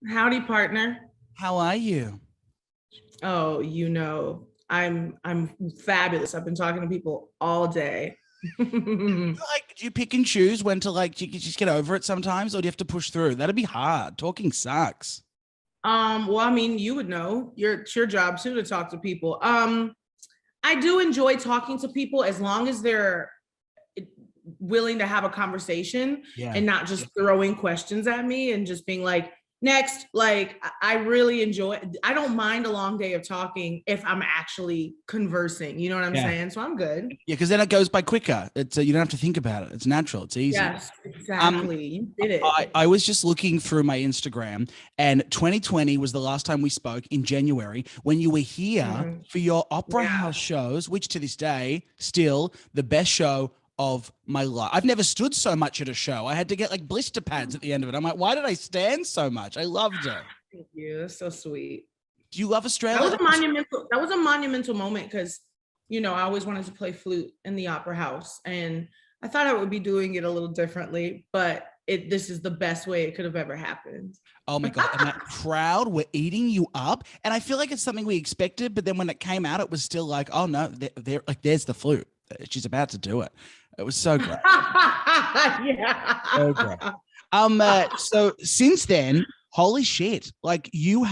Howdy, partner. How are you? Oh, I'm fabulous. I've been talking to people all day. Do you pick and choose when to do you just get over it sometimes, or do you have to push through? That'd be hard. Talking sucks. Well, I mean, you would know. It's your job too to talk to people. I do enjoy talking to people as long as they're willing to have a conversation Yeah. and not just throwing questions at me and just being like, next. Like, I really enjoy, I don't mind a long day of talking if I'm actually conversing. You know what I'm Yeah. saying? So I'm good. Yeah, because then it goes by quicker. It's you don't have to think about it. It's natural. It's easy. Yes, Um, exactly. You did it. I was just looking through my Instagram, and 2020 was the last time we spoke in January when you were here Mhm. for your opera Yeah. house shows, which to this day still the best show of my life. I've never stood so much at a show. I had to get like blister pads at the end of it. I'm like, why did I stand so much? I loved it. Thank you. That's so sweet. Do you love That was Australia? a monumental. That was a monumental moment because, I always wanted to play flute in the opera house, and I thought I would be doing it a little differently. But this is the best way it could have ever happened. Oh my God. And that crowd were eating you up. And I feel like it's something we expected, but then when it came out, it was still like, oh no, they're like, there's the flute. She's about to do it. It was so great. Yeah. So great. So since then, holy shit, like you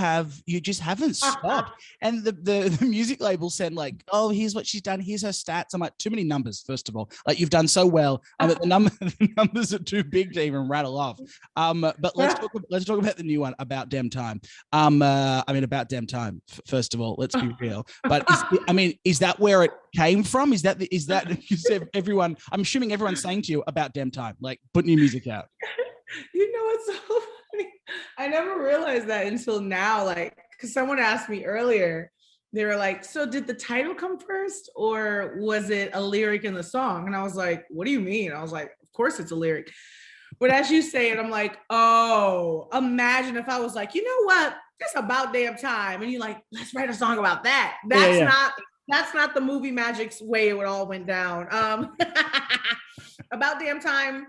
just haven't stopped. And the music label said, like, oh, here's what she's done, here's her stats. I'm like, too many numbers, first of all. Like, you've done so well. The numbers are too big to even rattle off. But let's talk about the new one, About Damn Time. About Damn Time, first of all, let's be real. But is that where it came from? Is that everyone, I'm assuming everyone's saying to you About Damn Time, like, put new music out. It's so funny. I never realized that until now. Like, because someone asked me earlier, they were like, so did the title come first or was it a lyric in the song? And I was like, what do you mean? I was like, of course it's a lyric. But as you say it, I'm like, oh, imagine if I was like, you know what? It's about damn time. And you're like, let's write a song about that. That's not the movie Magic's way it all went down. About Damn Time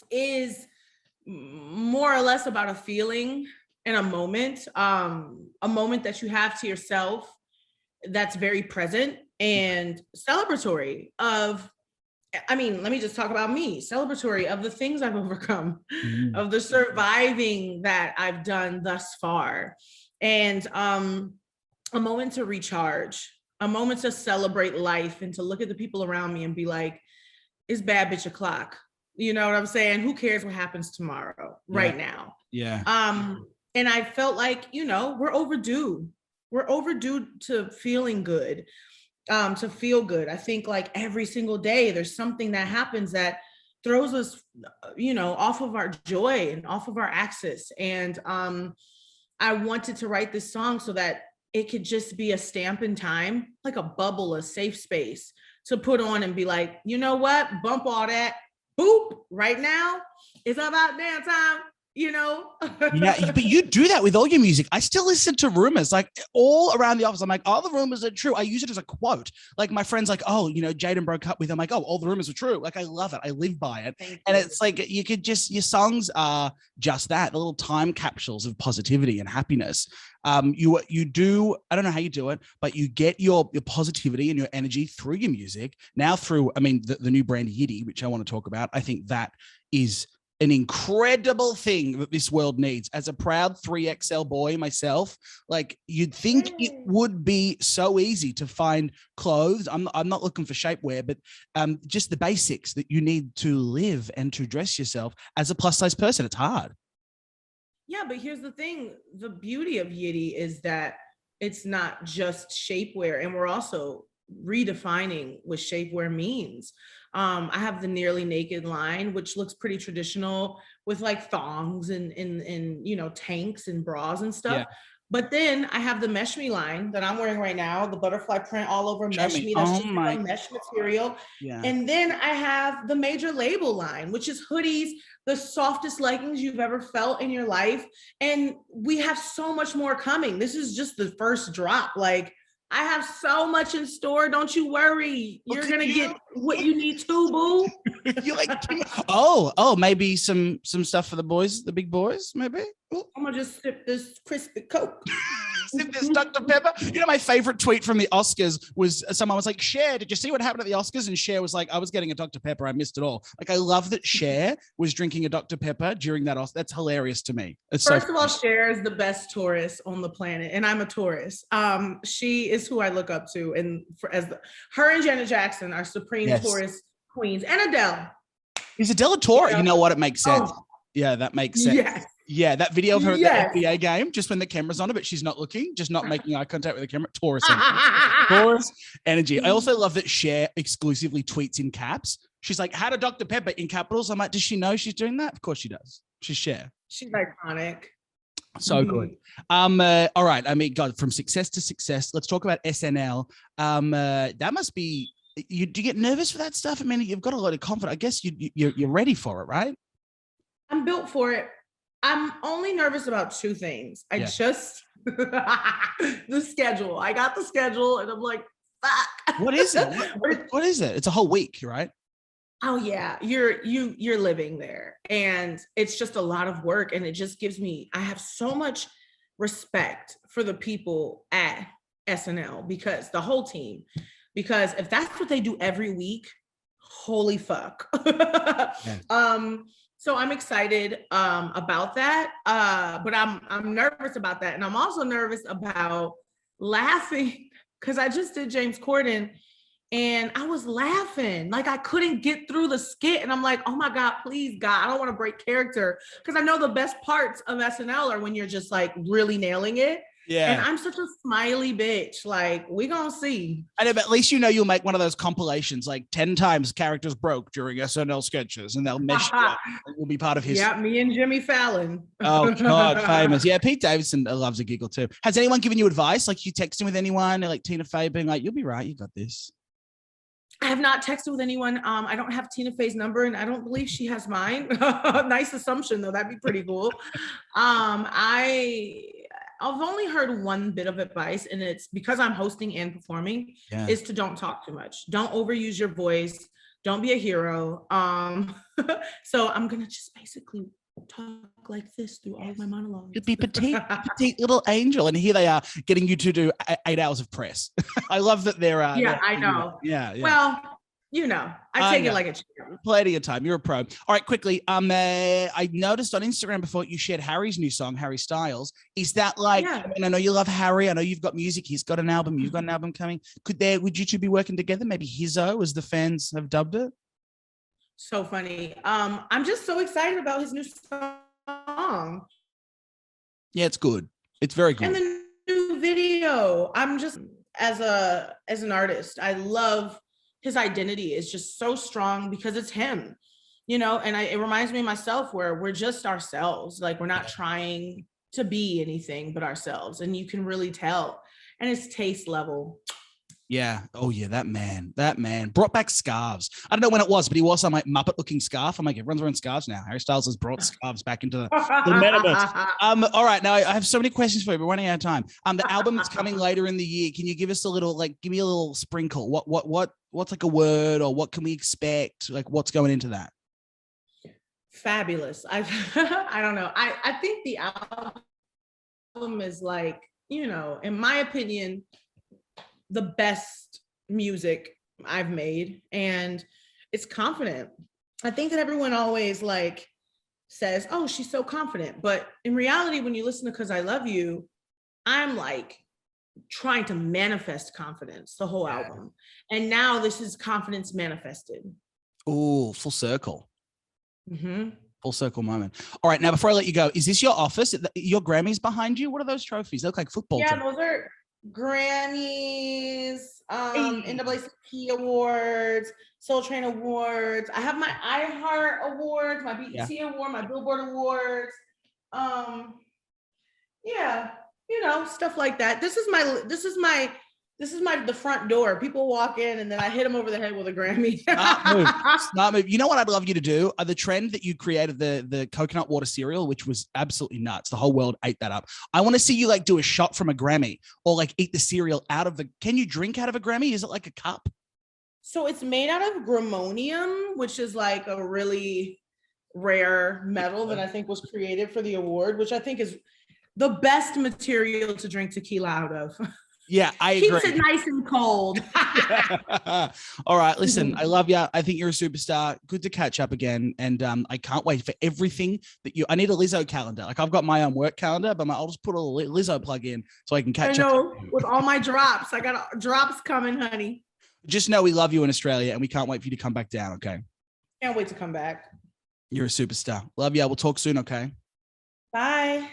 is more or less about a feeling and a moment that you have to yourself that's very present and celebratory of, let me just talk about me, celebratory of the things I've overcome, of the surviving that I've done thus far, and a moment to recharge, a moment to celebrate life and to look at the people around me and be like, it's bad bitch o'clock. You know what I'm saying? Who cares what happens tomorrow, right now? Yeah. And I felt like, we're overdue. We're overdue to feeling good, to feel good. I think like every single day, there's something that happens that throws us, off of our joy and off of our axis. And I wanted to write this song so that it could just be a stamp in time, like a bubble, a safe space to put on and be like, you know what? Bump all that. Boop, right now, it's about damn time, Yeah, but you do that with all your music. I still listen to rumors like all around the office. I'm like, all the rumors are true. I use it as a quote. Like my friends like, oh, Jaden broke up with him. I'm like, oh, all the rumors are true. Like I love it. I live by it. And it's like your songs are just that, the little time capsules of positivity and happiness. You do, I don't know how you do it, but you get your positivity and your energy through your music. Now through, the new brand Yitty, which I want to talk about. I think that is an incredible thing that this world needs. As a proud 3XL boy myself, like you'd think it would be so easy to find clothes. I'm not looking for shapewear, but just the basics that you need to live and to dress yourself as a plus size person. It's hard. Yeah, but here's the thing. The beauty of Yitty is that it's not just shapewear, and we're also redefining what shapewear means. I have the Nearly Naked line, which looks pretty traditional with like thongs and tanks and bras and stuff. Yeah. But then I have the Mesh Me line that I'm wearing right now, the butterfly print all over Mesh Me. That's just mesh material. Yeah. And then I have the Major Label line, which is hoodies, the softest leggings you've ever felt in your life. And we have so much more coming. This is just the first drop. Like, I have so much in store. Don't you worry. You're gonna get what you need too, boo. You like maybe some stuff for the boys, the big boys, maybe. Ooh. I'm gonna just sip this crispy Coke. Sip this Dr. Pepper. You know, my favorite tweet from the Oscars was someone was like, Cher, did you see what happened at the Oscars? And Cher was like, I was getting a Dr. Pepper. I missed it all. Like, I love that Cher was drinking a Dr. Pepper during that Oscar. That's hilarious to me. First of all, Cher is the best Taurus on the planet, and I'm a Taurus. She is who I look up to, and her and Janet Jackson are supreme Taurus queens, and Adele. Is Adele a Taurus? You know what? It makes sense. Oh. Yeah, that makes sense. Yes. Yeah, that video of her at the NBA game, just when the camera's on her, but she's not looking, just not making eye contact with the camera. Taurus energy. Taurus energy. I also love that Cher exclusively tweets in caps. She's like, how to Dr. Pepper in capitals. I'm like, does she know she's doing that? Of course she does. She's Cher. She's iconic. So good. All right. I mean, God, from success to success. Let's talk about SNL. That must be. Do you get nervous for that stuff? I mean, you've got a lot of confidence. I guess you're ready for it, right? I'm built for it. I'm only nervous about two things. The schedule. I got the schedule, and I'm like, fuck. What is it? What is it? It's a whole week, right? Oh yeah, you're living there, and it's just a lot of work, and it just gives me. I have so much respect for the people at SNL because the whole team. Because if that's what they do every week, holy fuck. Yeah. So I'm excited about that, but I'm nervous about that, and I'm also nervous about laughing because I just did James Corden, and I was laughing like I couldn't get through the skit, and I'm like, oh my God, please God, I don't want to break character because I know the best parts of SNL are when you're just like really nailing it. Yeah. And I'm such a smiley bitch. Like, we gonna see. I know, but at least you know you'll make one of those compilations, like 10 times characters broke during SNL sketches, and they'll mesh you up. It will be part of history. Yeah, me and Jimmy Fallon. Oh, God, famous. Yeah, Pete Davidson loves a giggle too. Has anyone given you advice? Like, you texting with anyone, like Tina Fey being like, you'll be right, you got this? I have not texted with anyone. I don't have Tina Fey's number, and I don't believe she has mine. Nice assumption, though. That'd be pretty cool. I've only heard one bit of advice, and it's because I'm hosting and performing, is to don't talk too much. Don't overuse your voice. Don't be a hero. So I'm going to just basically talk like this through all of my monologues. You'd be petite little angel. And here they are getting you to do 8 hours of press. I love that they're... I know. Yeah. Well... You know, I take it like a champ. Plenty of time. You're a pro. All right, quickly. I noticed on Instagram before you shared Harry's new song, Harry Styles. Is that like? Yeah. I mean, I know you love Harry. I know you've got music. He's got an album. You've got an album coming. Would you two be working together? Maybe Hizzo, as the fans have dubbed it. So funny. I'm just so excited about his new song. Yeah, it's good. It's very good. And the new video. I'm just as an artist, I love. His identity is just so strong because it's him, you know, and it reminds me of myself where we're just ourselves. Like, we're not trying to be anything but ourselves, and you can really tell. And his taste level. Yeah. Oh yeah. That man brought back scarves. I don't know when it was, but he wore some like Muppet looking scarf. I'm like, everyone's wearing scarves now. Harry Styles has brought scarves back into the metaverse. All right. Now I have so many questions for you, but we're running out of time. The album that's coming later in the year. Can you give us a little, give me a little sprinkle? What's like a word, or what can we expect? Like, what's going into that? Fabulous. I don't know. I think the album is like, you know, in my opinion, the best music I've made, and it's confident. I think that everyone always like says, oh, she's so confident. But in reality, when you listen to 'Cause I Love You, I'm like trying to manifest confidence the whole album. And now this is confidence manifested. Oh, full circle. Mm-hmm. Full circle moment. All right. Now, before I let you go, is this your office? Your Grammys behind you? What are those trophies? They look like football trophies. Those are Grammys, NAACP awards, Soul Train awards. I have my iHeart awards, my BET award, my Billboard awards. You know, stuff like that. This is my This is the front door. People walk in and then I hit them over the head with a Grammy. Smart move. Smart move. You know what I'd love you to do? The trend that you created, the coconut water cereal, which was absolutely nuts. The whole world ate that up. I want to see you like do a shot from a Grammy or like eat the cereal out of the. Can you drink out of a Grammy? Is it like a cup? So it's made out of grammonium, which is like a really rare metal that I think was created for the award, which I think is the best material to drink tequila out of. Yeah, I agree. Keeps it nice and cold. All right, listen, I love you. I think you're a superstar. Good to catch up again. And I can't wait for everything that I need a Lizzo calendar. Like I've got my own work calendar, but I'll just put a Lizzo plug in so I can catch up. With all my drops. I got drops coming, honey. Just know we love you in Australia and we can't wait for you to come back down, okay? Can't wait to come back. You're a superstar. Love you. We'll talk soon, okay? Bye.